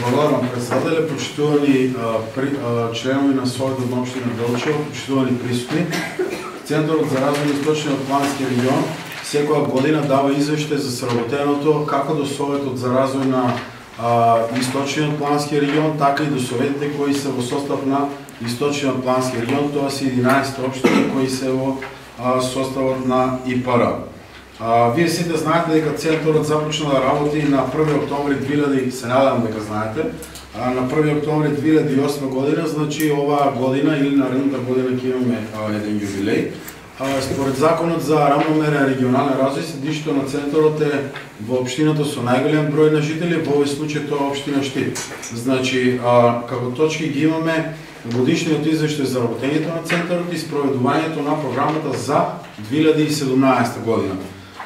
Благодарам, председателя, почитувани членови на Советот на општина Делчево, почитувани присутни. Центарот за развој на Источниот плански регион секоја година дава извештај за сработеното како до Советот за развој на Источниот плански регион, така и до советите кои се во состав на Источниот плански регион, тоа се 11 општини кои се во составот на ИПР. Вие сите знаете дека Центарот започна да работи на 1 октомври 2000, се надевам дека знаете, на 1 октомври 2008 година, значи оваа година или наредната година ќе имаме еден јубилеј. Според Законот за рамномерен регионален развој, седишто на Центарот е во општината со најголем број на жители, во овој случај тоа општина Штип. Значи, како точки ги имаме годишниот извештај за работењето на Центарот и спроведувањето на програмата за 2017 година.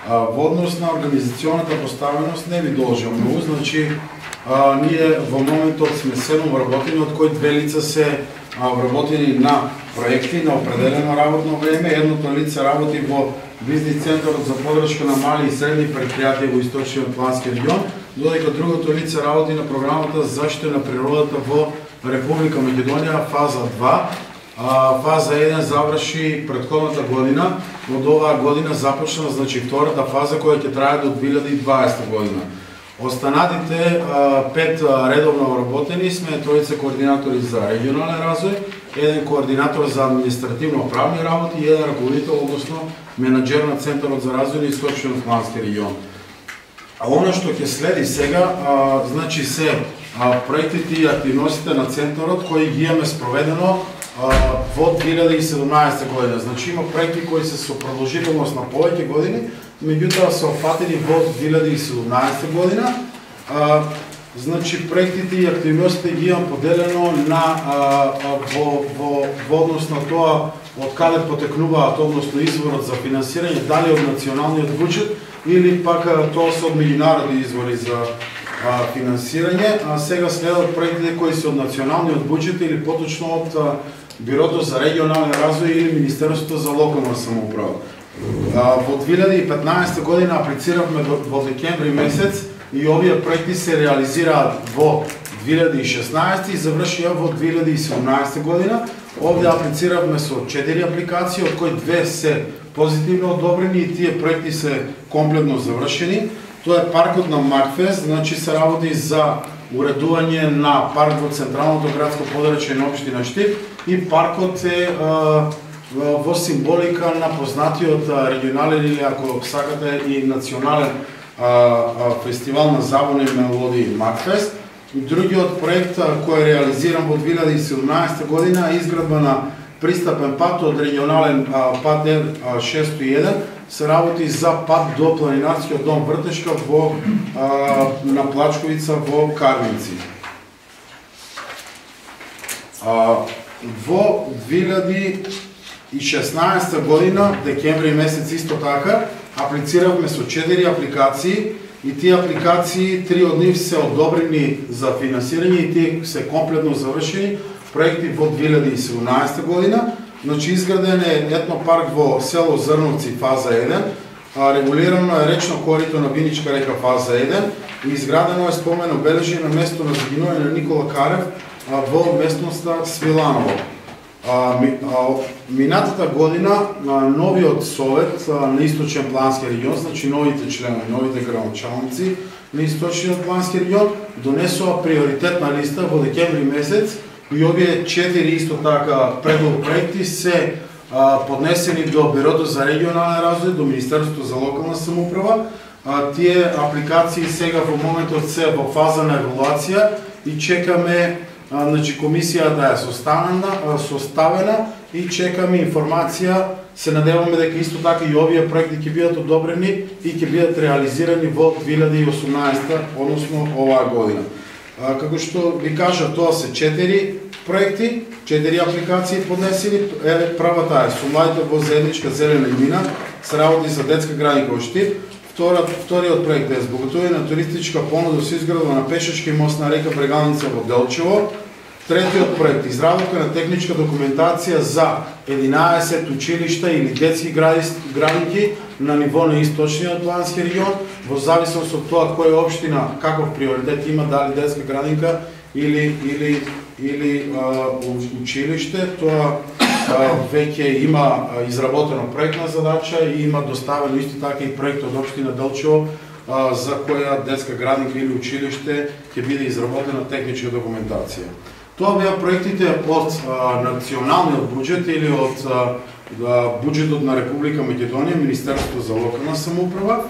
Во однос на организационата поставеност не ви должам многу, значи ние во моментот сме 7 вработени, од кои 2 лица се вработени на проекти на определено работно време. Едното лице работи во Бизнис центарот за подршка на мали и средни предпријатија во Источниот плански регион, додека другото лице работи на програмата за заштита на природата во Република Македонија, фаза 2. Фаза 1 заврши претходната година, од оваа година започна, значи втората фаза која ќе трае до 2020 година. Останатите 5 редовно вработени сме тројца координатори за регионален развој, еден координатор за административно-правни работи и еден раководител, односно менаџер на Центарот за развој на Источниот плански регион. Она што ќе следи сега, значи се проектите и активностите на Центарот кои ги имаме спроведено во 2017 година. Значи има проекти кои се со продолжителност на повеќе години, меѓутоа се опфатени во 2017 година. Значи проектите и активностите ги имам поделено на во однос на тоа од каде потекнуваат, односно изворот за финансирање, дали од националниот буџет или пак тоа се од меѓународни извори за финансирање. Сега следат проектите кои се од националниот буџет или поточно од Бирото за регионален развој или Министерството за локална самоуправа. Во 2015 година аплициравме во декември месец и овие проекти се реализираат во 2016 и завршија во 2017 година. Овде аплициравме со 4 апликации, од кои 2 се позитивно одобрени и тие проекти се комплетно завршени. Тоа е паркот на Макфест, значи се работи за уредување на парк во централното градско подрачје на општина Штип и паркот е во символика на познатиот регионален или ако сакате и национален фестивал на забавни мелодии Макфест. Другиот проект кој е реализиран во 2017 година е изградба на пристапен пат од регионален пат Р601, се работи за пат до планинарскиот дом Вртешка на Плачковица во Карвинци. Во 2016 година, декември месец исто така, аплициравме со 4 апликации и тие апликации, 3 од нив се одобрени за финансирање и тие се комплетно завршени проекти во 2017 година. Значи изграден е етнопарк во село Зрновци фаза 1, регулирано е речно корито на Виничка река фаза 1 и изградено е спомен обележје на место на загинување на Никола Карев во местноста Свиланово. Минатата година новиот совет на Источен плански регион, значи новите членови, новите градоначалници на Источниот плански регион донесоа приоритетна листа во декември месец и овие 4 исто така проекти се поднесени до Бирото за регионален развој, до Министерството за локална самоуправа. Тие апликации сега во моментот се во фаза на евалуација и чекаме значи комисија да е составена и чекаме информација. Се надеваме дека исто така и овие проекти ќе бидат одобрени и ќе бидат реализирани во 2018, односно оваа година. Како што ви кажа, тоа се 4 проекти, 4 апликации поднесени. Правата е со младите во заедничка зелена имина, се работи за детска градинка во Штип. Вториот проект е збогатување на туристичка понуда со изградба на пешачки мост на река Брегалница во Делчево. Третиот проект, изработка на техничка документација за 11 училишта или детски градинки на ниво на источниот плански регион, во зависност од тоа која општина каков приоритет има, дали детска градинка или училиште. Тоа веќе има изработено проектна задача и има доставено исто така и проект од општина Делчево за која детска градинка или училиште ќе биде изработена техничка документација. Тоа беа проектите од националниот буџет или од буџетот на Република Македонија, Министерството за локална самоуправа.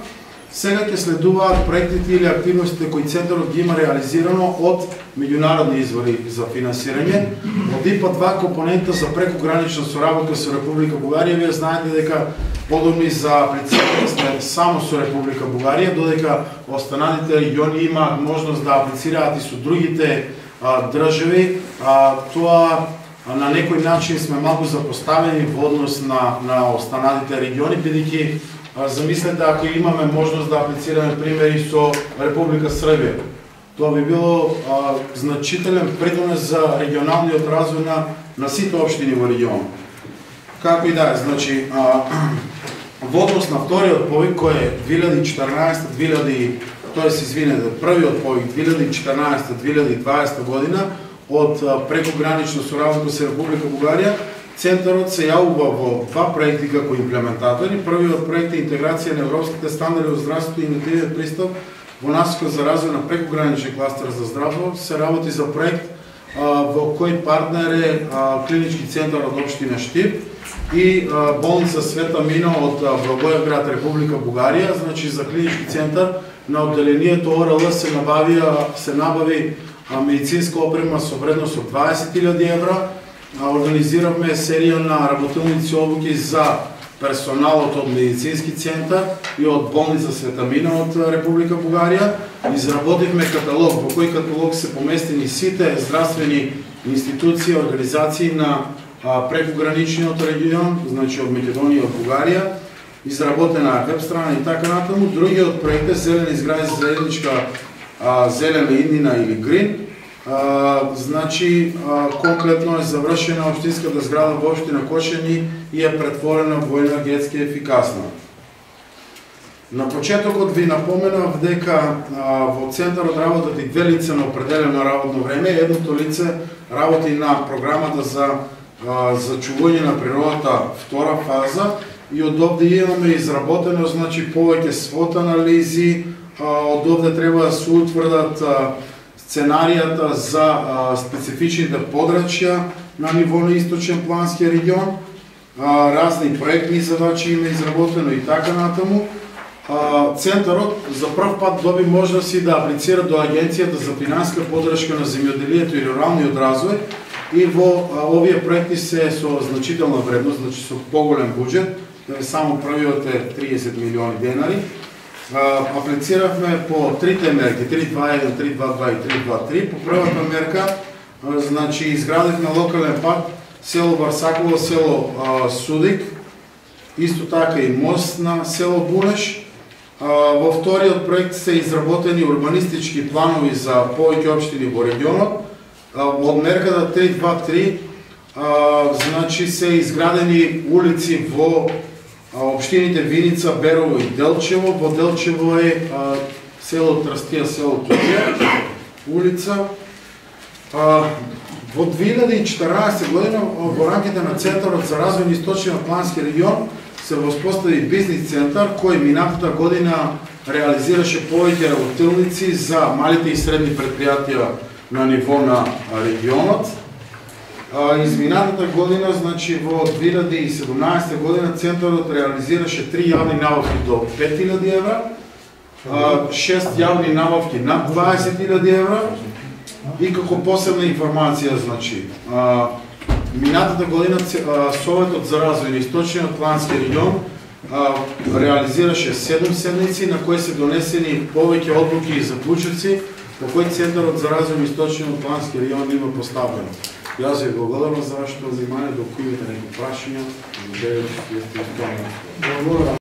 Сега ќе следуваат проектите или активностите кои центарот ги има реализирано од меѓународни извори за финансирање. Од ИПА 2 компонента за прекогранична соработка со Република Бугарија. Вие знаете дека подобни за аплицирање сме само со Република Бугарија, додека останалите региони имаат можност да аплицираат и со другите држави. Тоа на некој начин сме малку запоставени во однос на останалите региони, бидејќи замислете ако имаме можност да аплицираме примери со Република Србија. Тоа би било значителен придонес за регионалниот развој на сите општини во регионот. Како и да е, значи, во однос на вториот повик кој е 2014-2020, првиот повик 2014-2020 година од прекогранична соработка со Република Бугарија, центарот се јавува во два проекти како имплементатори. Првиот проект е интеграција на европските стандарди во здравството и интегриран пристап во насока за развој на прекограничен кластер за здравство. Се работи за проект во кој партнер е клинички центар од општина Штип и болница Света Мина од Благоевград, Република Бугарија. Значи за клинички центар на одделението ОРЛ се набави медицинска опрема со вредност од 20.000 евра. Организиравме серија на работилници обуки за персоналот од медицински центар и од болница Света Мина од Република Бугарија. Изработивме каталог во кој каталог се поместени сите здравствени институции и организации на прекограничниот регион, значи од Македонија и од Бугарија. Изработена веб страна и така натаму. Другиот проект е зелена изградка заедничка зелена иднина или грин. Значи, комплетно е завршена општинската зграда во општина Кошани и е претворена во енергетски ефикасна. На почетокот ви напоменав дека во центарот работат и две лица на определено работно време. Едното лице работи на програмата за зачувување на природата втора фаза и од овде имаме изработено, значи, повеќе свот анализи. Од овде треба да се утврдат сценаријата за специфичните подрачја на ниво на источен плански регион, разни проектни задачи има изработено и така натаму. Центарот за прв пат доби можност и да аплицира до Агенцијата за финансиска подршка на земјоделието и руралниот развој и во овие проекти се со значителна вредност, значи со поголем буџет, само првиот е 30 милиони денари. Аплициравме по трите мерки, 3.2.1, 3.2.2 и 3.2.3. По првата мерка, значи, изградивме локален пат село Барсаково, село Судик, исто така и мост на село Бунеш. Во вториот проект се изработени урбанистички планови за повеќе општини во регионот. Од мерката 3.2.3, значи, се изградени улици во општините Виница, Берово и Делчево. Во Делчево е село Трстија, село Тутија, улица. Во 2014 година во рамките на Центарот за развој на источниот плански регион се воспостави бизнис центар кој минатата година реализираше повеќе работилници за малите и средни предпријатија на ниво на регионот. Изминатата година, значи во 2017 година, Центарот реализираше 3 јавни набавки до 5.000 евра, 6 јавни набавки над 20.000 евра и како посебна информација, значи, минатата година Советот за развој на источниот плански регион реализираше 7 седници на кои се донесени повеќе одлуки и заклучоци по кои Центарот за развој на источниот плански регион има поставено. Јас ви благодарам за вашето внимание, до кои имате некои прашања, благодарам.